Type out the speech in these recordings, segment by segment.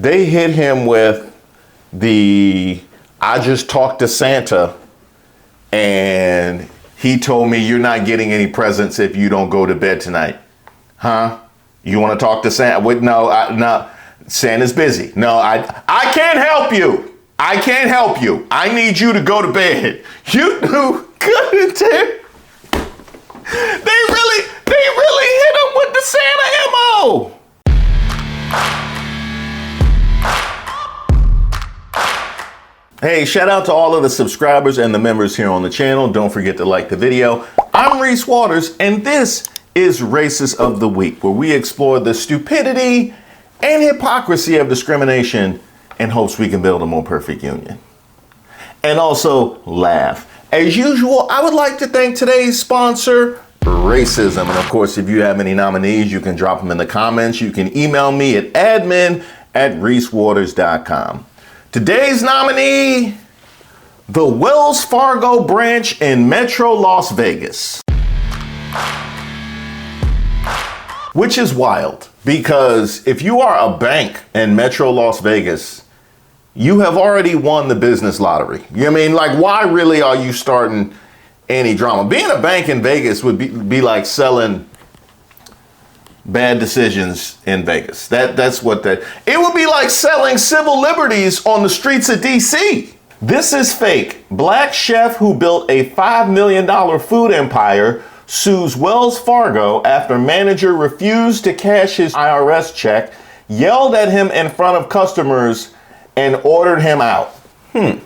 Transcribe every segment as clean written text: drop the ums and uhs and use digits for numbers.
They hit him with I just talked to Santa and he told me you're not getting any presents if you don't go to bed tonight. Huh? You want to talk to Santa? No, Santa's busy. No, I can't help you. I can't help you. I need you to go to bed. You couldn't tell. They really hit him with the Santa MO. Hey, shout out to all of the subscribers and the members here on the channel. Don't forget to like the video. I'm Reese Waters, and this is Racist of the Week, where we explore the stupidity and hypocrisy of discrimination in hopes we can build a more perfect union. And also laugh. As usual, I would like to thank today's sponsor, Racism. And of course, if you have any nominees, you can drop them in the comments. You can email me at admin@reesewaters.com. Today's nominee, the Wells Fargo branch in Metro Las Vegas. Which is wild, because if you are a bank in Metro Las Vegas, you have already won the business lottery. You know what I mean? Like, why really are you starting any drama? Being a bank in Vegas would be like selling bad decisions in Vegas. That's what it would be like selling civil liberties on the streets of DC. This is fake. Black chef who built a $5 million food empire sues Wells Fargo after manager refused to cash his IRS check, yelled at him in front of customers, and ordered him out. They're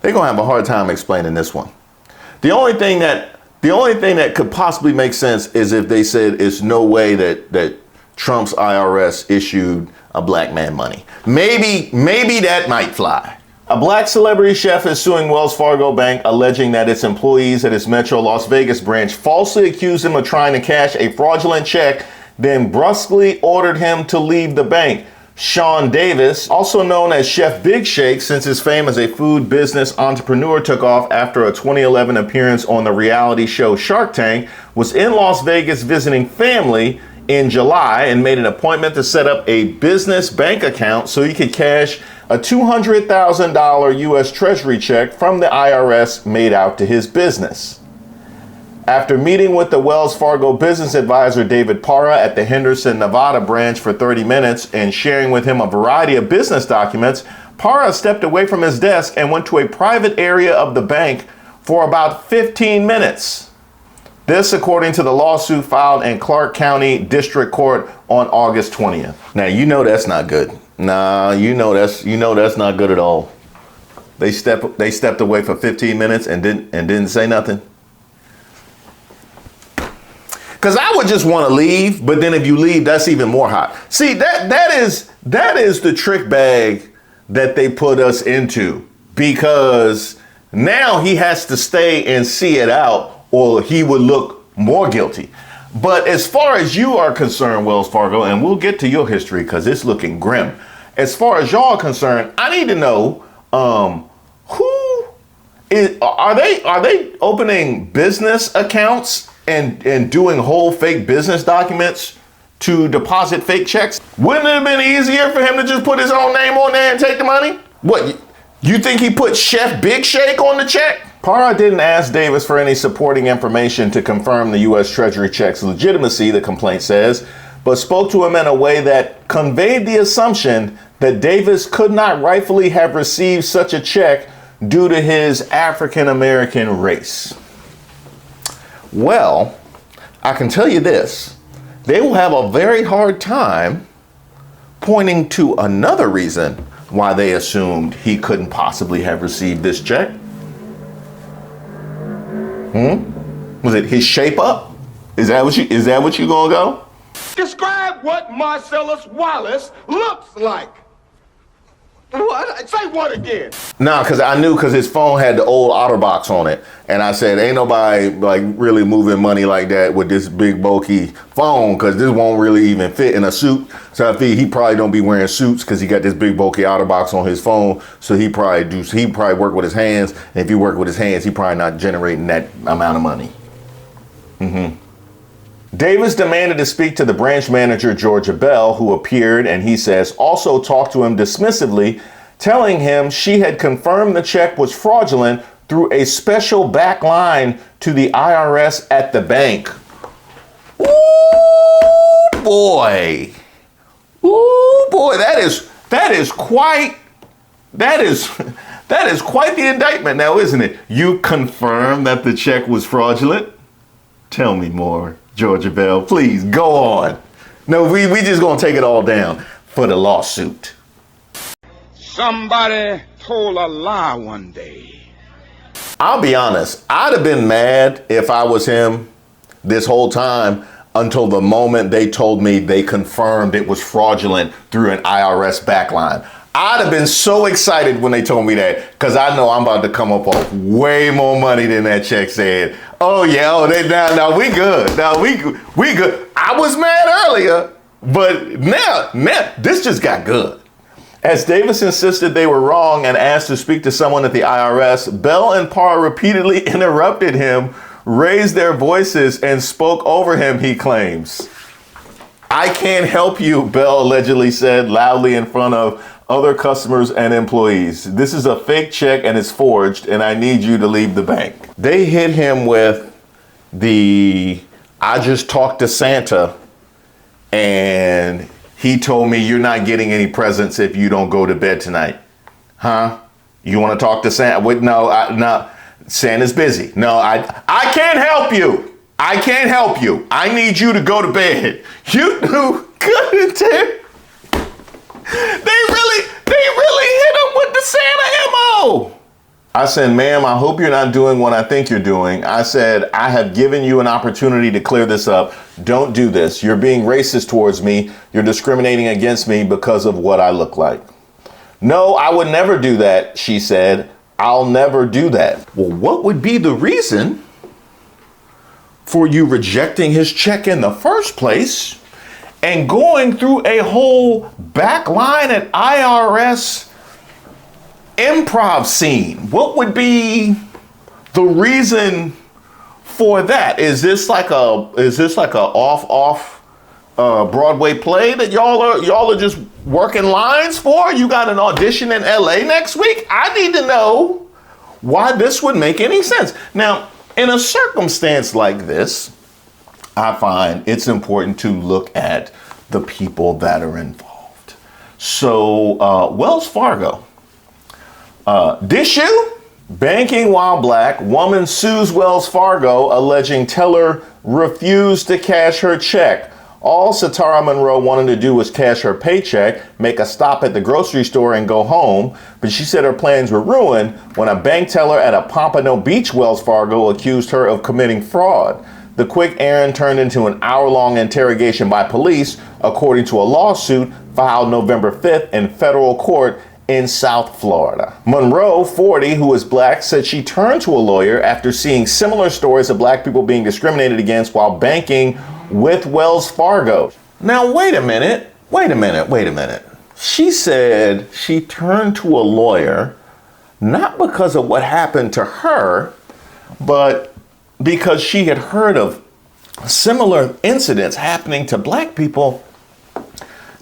gonna have a hard time explaining this one. The only thing that could possibly make sense is if they said it's no way that Trump's IRS issued a black man money. Maybe that might fly. A black celebrity chef is suing Wells Fargo Bank, alleging that its employees at its Metro Las Vegas branch falsely accused him of trying to cash a fraudulent check, then brusquely ordered him to leave the bank. Shawn Davis, also known as Chef Big Shake since his fame as a food business entrepreneur took off after a 2011 appearance on the reality show Shark Tank, was in Las Vegas visiting family in July and made an appointment to set up a business bank account so he could cash a $200,000 U.S. Treasury check from the IRS made out to his business. After meeting with the Wells Fargo business advisor David Parra at the Henderson, Nevada branch for 30 minutes and sharing with him a variety of business documents, Parra stepped away from his desk and went to a private area of the bank for about 15 minutes. This, according to the lawsuit filed in Clark County District Court on August 20th. Now, you know that's not good. Nah, you know that's not good at all. They stepped away for 15 minutes and didn't say nothing. Because I would just want to leave, but then if you leave, that's even more hot. See, that is the trick bag that they put us into, because now he has to stay and see it out, or he would look more guilty. But as far as you are concerned, Wells Fargo, and we'll get to your history because it's looking grim. As far as y'all are concerned, I need to know are they opening business accounts and doing whole fake business documents to deposit fake checks? Wouldn't it have been easier for him to just put his own name on there and take the money? What, you think he put Chef Big Shake on the check? Parra didn't ask Davis for any supporting information to confirm the U.S. Treasury check's legitimacy, the complaint says, but spoke to him in a way that conveyed the assumption that Davis could not rightfully have received such a check due to his African-American race. Well, I can tell you this, they will have a very hard time pointing to another reason why they assumed he couldn't possibly have received this check. Was it his shape up? Is that what you gonna go? Describe what Marcellus Wallace looks like. What? Say what again? Nah, because his phone had the old OtterBox on it. And I said, ain't nobody like really moving money like that with this big bulky phone, because this won't really even fit in a suit. So I think he probably don't be wearing suits because he got this big bulky OtterBox on his phone. So he probably work with his hands. And if he work with his hands, he probably not generating that amount of money. Davis demanded to speak to the branch manager, Georgia Bell, who appeared and he says also talked to him dismissively, telling him she had confirmed the check was fraudulent through a special back line to the IRS at the bank. Ooh, boy. Ooh, boy, that is quite the indictment now, isn't it? You confirm that the check was fraudulent? Tell me more, Georgia Bell. Please, go on. No, we just gonna take it all down for the lawsuit. Somebody told a lie one day. I'll be honest, I'd have been mad if I was him this whole time until the moment they told me they confirmed it was fraudulent through an IRS backline. I'd have been so excited when they told me that, because I know I'm about to come up off way more money than that check said. Oh yeah, now we good. Now we good. I was mad earlier, but now this just got good. As Davis insisted they were wrong and asked to speak to someone at the IRS, Bell and Parra repeatedly interrupted him, raised their voices, and spoke over him, he claims. I can't help you, Bell allegedly said loudly in front of other customers and employees. This is a fake check and it's forged, and I need you to leave the bank. They hit him with I just talked to Santa and he told me you're not getting any presents if you don't go to bed tonight. Huh? You want to talk to Santa? Wait, no, Santa's busy. No, I can't help you. I can't help you. I need you to go to bed. You knew good, Tim. They really hit him with the Santa MO. I said, ma'am, I hope you're not doing what I think you're doing. I said, I have given you an opportunity to clear this up. Don't do this. You're being racist towards me. You're discriminating against me because of what I look like. No, I would never do that, she said. I'll never do that. Well, what would be the reason for you rejecting his check in the first place and going through a whole back line at IRS improv scene? What would be the reason for that? Is this like a off Broadway play that y'all are just working lines for? You got an audition in LA next week? I need to know why this would make any sense. Now, in a circumstance like this, I find it's important to look at the people that are involved. So, Wells Fargo. Issue? Banking while black, woman sues Wells Fargo alleging teller refused to cash her check. All Satara Monroe wanted to do was cash her paycheck, make a stop at the grocery store and go home, but she said her plans were ruined when a bank teller at a Pompano Beach Wells Fargo accused her of committing fraud. The quick errand turned into an hour-long interrogation by police, according to a lawsuit filed November 5th in federal court in South Florida. Monroe, 40, who is black, said she turned to a lawyer after seeing similar stories of black people being discriminated against while banking with Wells Fargo. Now, wait a minute. She said she turned to a lawyer, not because of what happened to her, but because she had heard of similar incidents happening to black people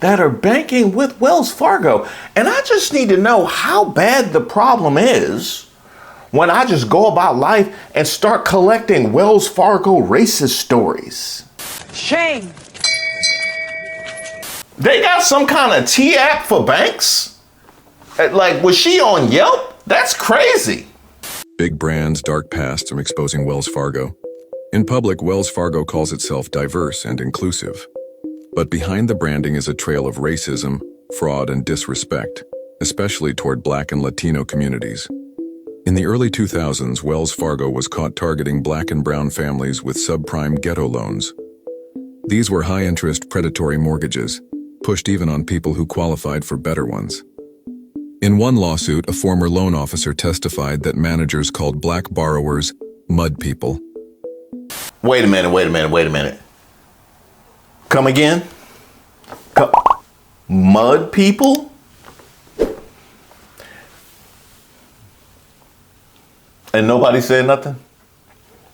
that are banking with Wells Fargo. And I just need to know how bad the problem is when I just go about life and start collecting Wells Fargo racist stories. Shame. They got some kind of T-app for banks? Like, was she on Yelp? That's crazy. Big brand's dark past from exposing Wells Fargo. In public, Wells Fargo calls itself diverse and inclusive. But behind the branding is a trail of racism, fraud, and disrespect, especially toward Black and Latino communities. In the early 2000s, Wells Fargo was caught targeting Black and brown families with subprime ghetto loans. These were high-interest predatory mortgages, pushed even on people who qualified for better ones. In one lawsuit, a former loan officer testified that managers called Black borrowers mud people. Wait a minute. Come again? Mud people? And nobody said nothing?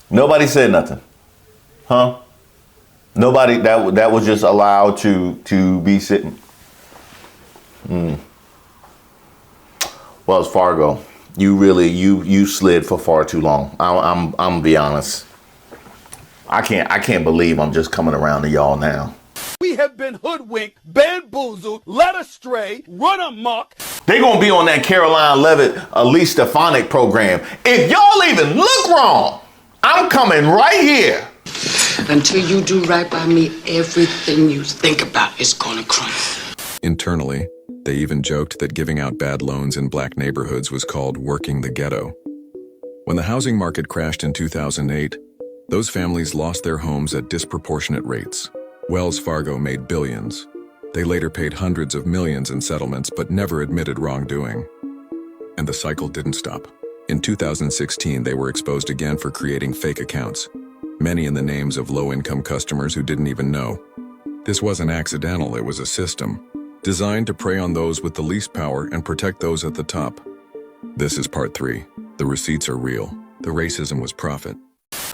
Nobody said nothing. Huh? Nobody that was just allowed to be sitting. Wells Fargo, you slid for far too long. I'm gonna be honest. I can't believe I'm just coming around to y'all now. We have been hoodwinked, bamboozled, led astray, run amok. They gonna be on that Caroline Levitt, Elise Stefanik program. If y'all even look wrong, I'm coming right here. Until you do right by me, everything you think about is gonna crumble. Internally, they even joked that giving out bad loans in black neighborhoods was called working the ghetto. When the housing market crashed in 2008, those families lost their homes at disproportionate rates. Wells Fargo made billions. They later paid hundreds of millions in settlements but never admitted wrongdoing. And the cycle didn't stop. In 2016, they were exposed again for creating fake accounts, many in the names of low-income customers who didn't even know. This wasn't accidental, it was a system, designed to prey on those with the least power and protect those at the top. This is part 3. The receipts are real. The racism was profit.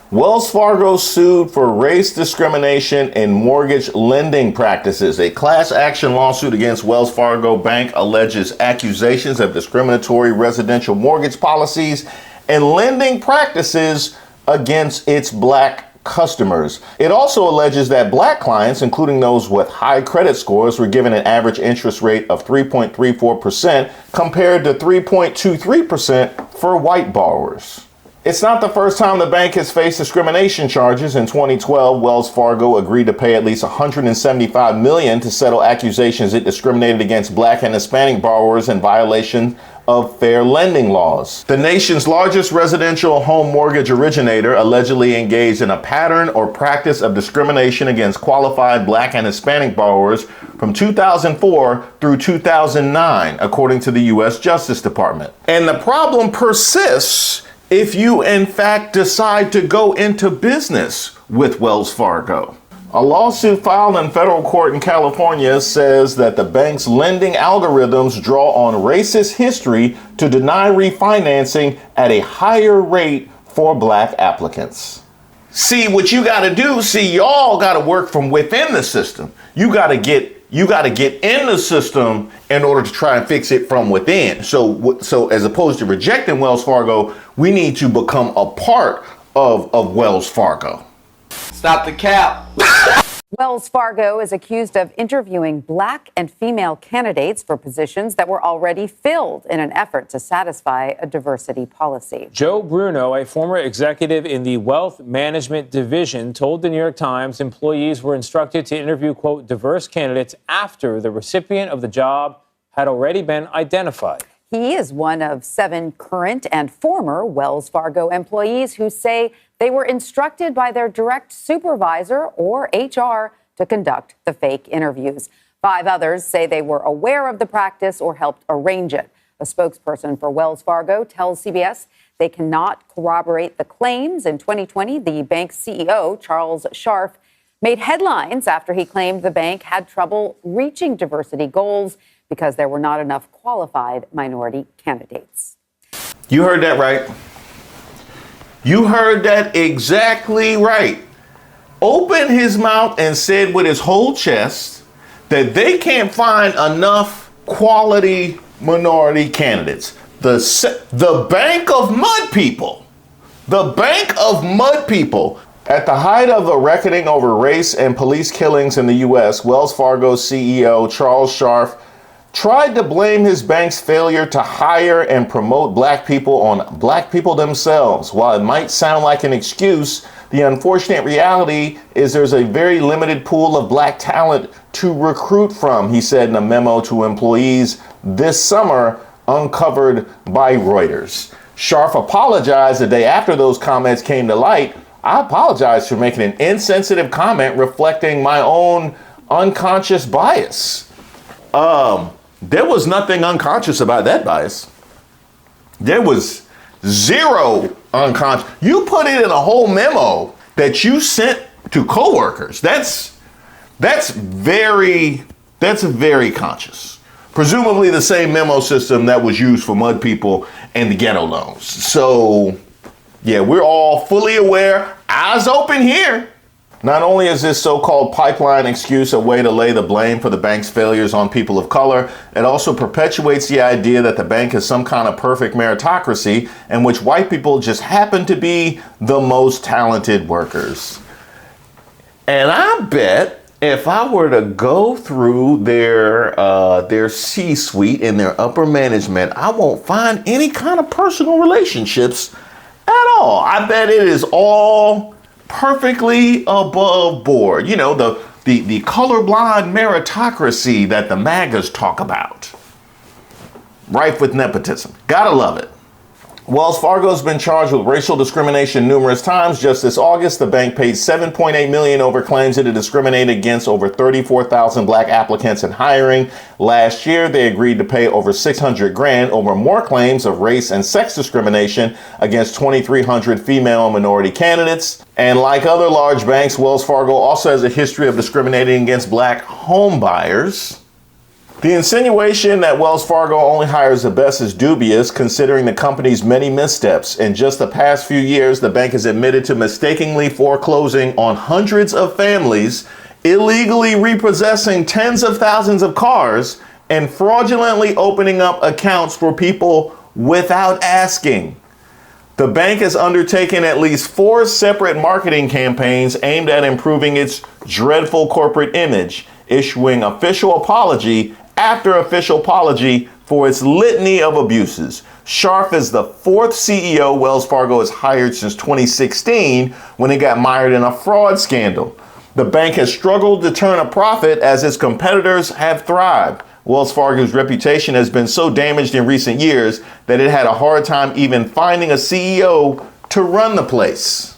Wells Fargo sued for race discrimination in mortgage lending practices. A class action lawsuit against Wells Fargo Bank alleges accusations of discriminatory residential mortgage policies and lending practices against its black customers. It also alleges that black clients, including those with high credit scores, were given an average interest rate of 3.34% compared to 3.23% for white borrowers. It's not the first time the bank has faced discrimination charges. In 2012, Wells Fargo agreed to pay at least $175 million to settle accusations it discriminated against black and Hispanic borrowers in violation of fair lending laws. The nation's largest residential home mortgage originator allegedly engaged in a pattern or practice of discrimination against qualified black and Hispanic borrowers from 2004 through 2009, according to the U.S. Justice Department. And the problem persists if you, in fact, decide to go into business with Wells Fargo. A lawsuit filed in federal court in California says that the bank's lending algorithms draw on racist history to deny refinancing at a higher rate for black applicants. See, what you got to do, y'all got to work from within the system. You got to get in the system in order to try and fix it from within. So as opposed to rejecting Wells Fargo, we need to become a part of Wells Fargo. Stop the cap. Wells Fargo is accused of interviewing black and female candidates for positions that were already filled in an effort to satisfy a diversity policy. Joe Bruno, a former executive in the wealth management division, told the New York Times employees were instructed to interview, quote, diverse candidates after the recipient of the job had already been identified. He is one of 7 current and former Wells Fargo employees who say they were instructed by their direct supervisor or HR to conduct the fake interviews. 5 others say they were aware of the practice or helped arrange it. A spokesperson for Wells Fargo tells CBS they cannot corroborate the claims. In 2020, the bank's CEO, Charles Scharf, made headlines after he claimed the bank had trouble reaching diversity goals because there were not enough qualified minority candidates. You heard that right. You heard that exactly right. Opened his mouth and said with his whole chest that they can't find enough quality minority candidates. The Bank of Mud People. The Bank of Mud People. At the height of the reckoning over race and police killings in the U.S., Wells Fargo CEO Charles Scharf tried to blame his bank's failure to hire and promote black people on black people themselves. While it might sound like an excuse, the unfortunate reality is there's a very limited pool of black talent to recruit from, he said in a memo to employees this summer, uncovered by Reuters. Scharf apologized the day after those comments came to light. I apologize for making an insensitive comment reflecting my own unconscious bias. There was nothing unconscious about that bias. There was zero unconscious. You put it in a whole memo that you sent to coworkers. That's very conscious. Presumably the same memo system that was used for Mud People and the ghetto loans. So, yeah, we're all fully aware. Eyes open here. Not only is this so-called pipeline excuse a way to lay the blame for the bank's failures on people of color, it also perpetuates the idea that the bank is some kind of perfect meritocracy in which white people just happen to be the most talented workers. And I bet if I were to go through their C-suite and their upper management, I won't find any kind of personal relationships at all. I bet it is all perfectly above board. You know, the colorblind meritocracy that the MAGAs talk about. Rife with nepotism. Gotta love it. Wells Fargo's been charged with racial discrimination numerous times. Just this August, the bank paid $7.8 million over claims that it discriminated against over 34,000 black applicants in hiring. Last year, they agreed to pay over $600,000 over more claims of race and sex discrimination against 2,300 female and minority candidates. And like other large banks, Wells Fargo also has a history of discriminating against black home buyers. The insinuation that Wells Fargo only hires the best is dubious, considering the company's many missteps. In just the past few years, the bank has admitted to mistakenly foreclosing on hundreds of families, illegally repossessing tens of thousands of cars, and fraudulently opening up accounts for people without asking. The bank has undertaken at least 4 separate marketing campaigns aimed at improving its dreadful corporate image, issuing official apology after official apology for its litany of abuses. Scharf is the 4th CEO Wells Fargo has hired since 2016 when it got mired in a fraud scandal. The bank has struggled to turn a profit as its competitors have thrived. Wells Fargo's reputation has been so damaged in recent years that it had a hard time even finding a CEO to run the place.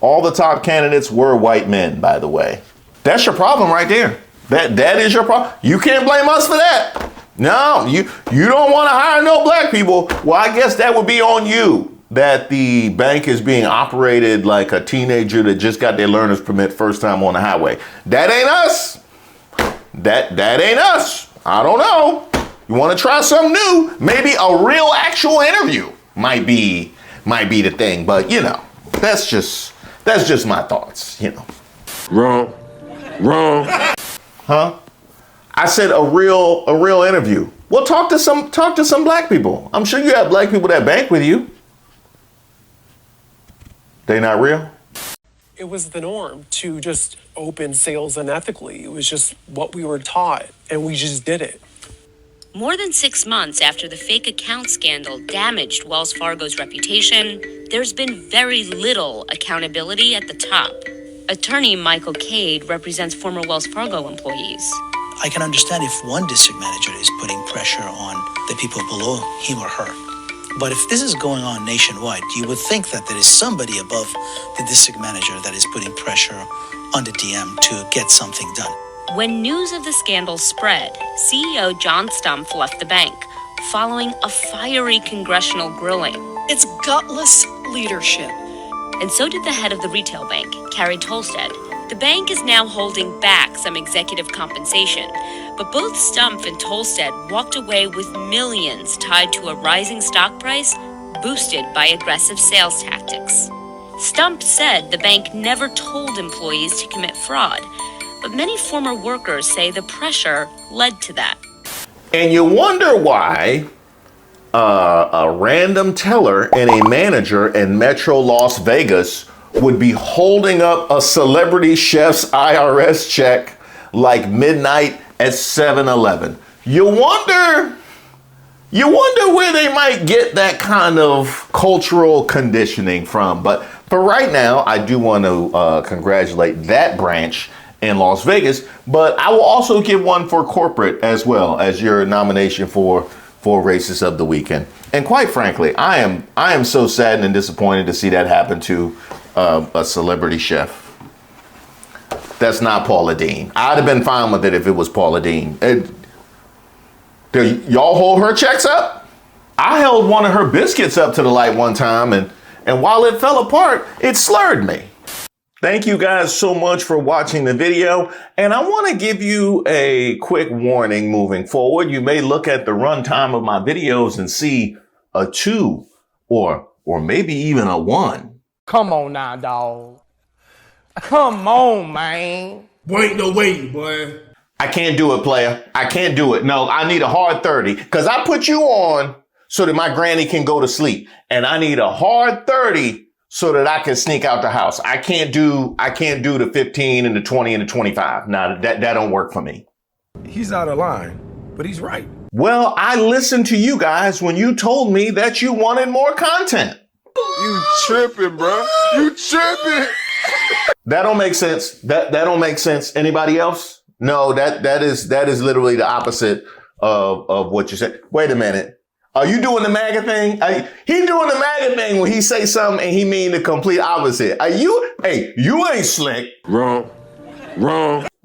All the top candidates were white men, by the way. That's your problem right there. That is your problem. You can't blame us for that. No, you don't want to hire no black people. Well, I guess that would be on you, that the bank is being operated like a teenager that just got their learner's permit first time on the highway. That ain't us. That ain't us. I don't know. You want to try something new? Maybe a real actual interview might be the thing. But you know, that's just my thoughts. You know. Wrong. Huh? I said a real interview. Well, talk to some black people. I'm sure you have black people that bank with you. They not real? It was the norm to just open sales unethically. It was just what we were taught, and we just did it. More than 6 months after the fake account scandal damaged Wells Fargo's reputation, there's been very little accountability at the top. Attorney Michael Cade represents former Wells Fargo employees. I can understand if one district manager is putting pressure on the people below him or her. But if this is going on nationwide, you would think that there is somebody above the district manager that is putting pressure on the DM to get something done. When news of the scandal spread, CEO John Stumpf left the bank, following a fiery congressional grilling. It's gutless leadership. And so did the head of the retail bank, Carrie Tolstead. The bank is now holding back some executive compensation, but both Stumpf and Tolstead walked away with millions tied to a rising stock price boosted by aggressive sales tactics. Stumpf said the bank never told employees to commit fraud, but many former workers say the pressure led to that. And you wonder why a random teller and a manager in Metro Las Vegas would be holding up a celebrity chef's IRS check like midnight at 7-Eleven. You wonder where they might get that kind of cultural conditioning from. But for right now, I do want to congratulate that branch in Las Vegas, but I will also give one for corporate as well as your nomination for Racist of the Weekend. And quite frankly, I am so saddened and disappointed to see that happen to a celebrity chef. That's not Paula Deen. I'd have been fine with it if it was Paula Deen. Y'all hold her checks up? I held one of her biscuits up to the light one time, and while it fell apart, it slurred me. Thank you guys so much for watching the video, and I want to give you a quick warning moving forward. You may look at the runtime of my videos and see a 2 or maybe even a 1. Come on now, dog. Come on, man. Boy, ain't no way, boy. I can't do it, player. I can't do it. No, I need a hard 30 because I put you on so that my granny can go to sleep. And I need a hard 30 so that I can sneak out the house. I can't do the 15 and the 20 and the 25. Nah, that don't work for me. He's out of line, but he's right. Well, I listened to you guys when you told me that you wanted more content. You tripping, bro. You tripping. That don't make sense. That don't make sense. Anybody else? No, that is literally the opposite of what you said. Wait a minute. Are you doing the MAGA thing? He doing the MAGA thing when he say something and he mean the complete opposite. You ain't slick. Wrong.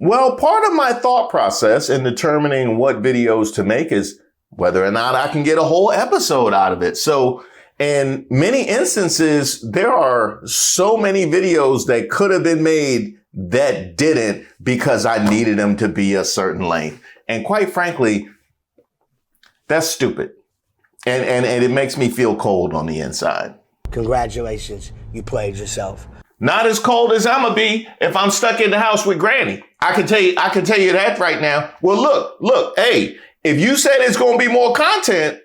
Well, part of my thought process in determining what videos to make is whether or not I can get a whole episode out of it. So in many instances, there are so many videos that could have been made that didn't because I needed them to be a certain length. And quite frankly, that's stupid. And it makes me feel cold on the inside. Congratulations, you played yourself. Not as cold as I'ma be if I'm stuck in the house with Granny. I can tell you that right now. Well, look, hey, if you said it's gonna be more content,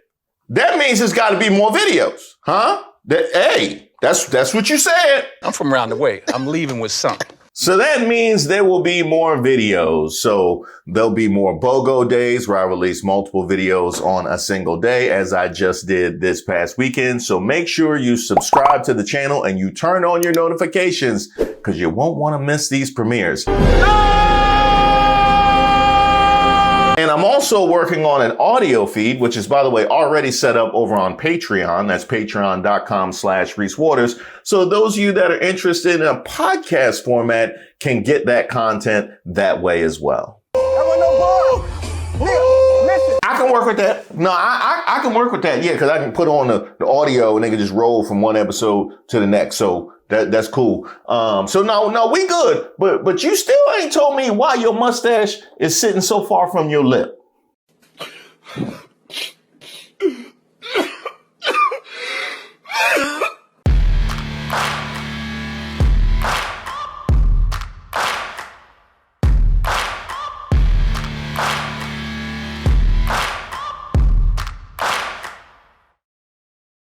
that means it's gotta be more videos, huh? That's what you said. I'm from around the way. I'm leaving with something. So that means there will be more videos. So there'll be more BOGO days where I release multiple videos on a single day, as I just did this past weekend. So make sure you subscribe to the channel and you turn on your notifications because you won't want to miss these premieres. And I'm also working on an audio feed, which is, by the way, already set up over on Patreon. That's patreon.com/Reese Waters. So those of you that are interested in a podcast format can get that content that way as well. I can work with that. No, I can work with that. Yeah, because I can put on the audio and they can just roll from one episode to the next. So that's cool. So no, we good. But you still ain't told me why your mustache is sitting so far from your lip.